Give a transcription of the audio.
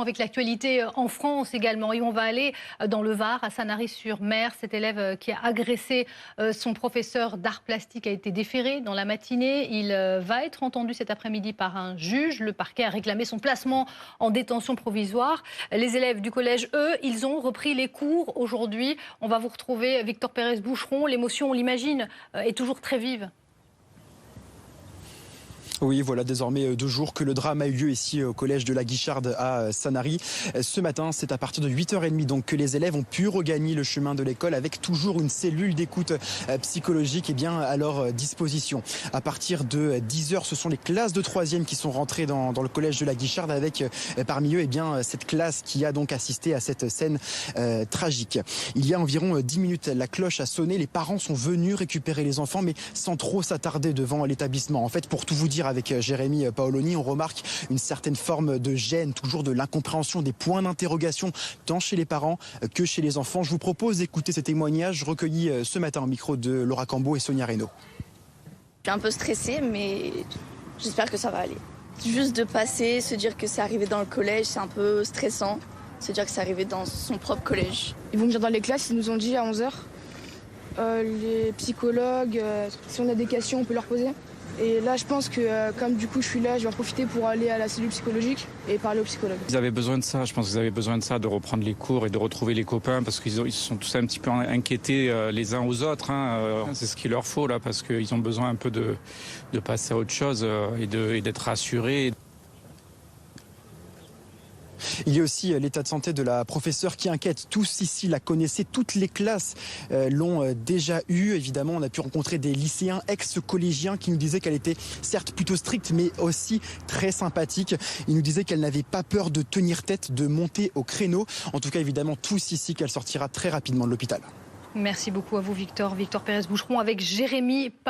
Avec l'actualité en France également. Et on va aller dans le Var, à Sanary-sur-Mer. Cet élève qui a agressé son professeur d'art plastique a été déféré dans la matinée. Il va être entendu cet après-midi par un juge. Le parquet a réclamé son placement en détention provisoire. Les élèves du collège, eux, ils ont repris les cours aujourd'hui. On va vous retrouver Victor Pérez-Boucheron. L'émotion, on l'imagine, est toujours très vive. Oui, voilà désormais 2 jours que le drame a eu lieu ici au collège de la Guicharde à Sanary. Ce matin, c'est à partir de 8h30 donc que les élèves ont pu regagner le chemin de l'école avec toujours une cellule d'écoute psychologique à leur disposition. À partir de 10h, ce sont les classes de 3e qui sont rentrées dans le collège de la Guicharde avec parmi eux cette classe qui a donc assisté à cette scène tragique. Il y a environ 10 minutes, la cloche a sonné. Les parents sont venus récupérer les enfants mais sans trop s'attarder devant l'établissement. En fait, pour tout vous dire, avec Jérémy Paoloni, on remarque une certaine forme de gêne, toujours de l'incompréhension, des points d'interrogation, tant chez les parents que chez les enfants. Je vous propose d'écouter ces témoignages recueillis ce matin au micro de Laura Cambo et Sonia Reynaud. Je suis un peu stressée, mais j'espère que ça va aller. Juste de passer, se dire que c'est arrivé dans le collège, c'est un peu stressant. Se dire que c'est arrivé dans son propre collège. Ils vont venir dans les classes, ils nous ont dit à 11h. Les psychologues, si on a des questions, on peut leur poser. Et là, je pense que comme du coup je suis là, je vais en profiter pour aller à la cellule psychologique et parler aux psychologues. Ils avaient besoin de ça, je pense qu'ils avaient besoin de ça, de reprendre les cours et de retrouver les copains parce qu'ils se sont tous un petit peu inquiétés les uns aux autres. C'est ce qu'il leur faut là parce qu'ils ont besoin un peu de passer à autre chose et d'être rassurés. Il y a aussi l'état de santé de la professeure qui inquiète. Tous ici la connaissaient, toutes les classes l'ont déjà eu. Évidemment, on a pu rencontrer des lycéens ex-collégiens qui nous disaient qu'elle était certes plutôt stricte, mais aussi très sympathique. Ils nous disaient qu'elle n'avait pas peur de tenir tête, de monter au créneau. En tout cas, évidemment, tous ici qu'elle sortira très rapidement de l'hôpital. Merci beaucoup à vous, Victor. Victor Pérez-Boucheron avec Jérémy Paoloni.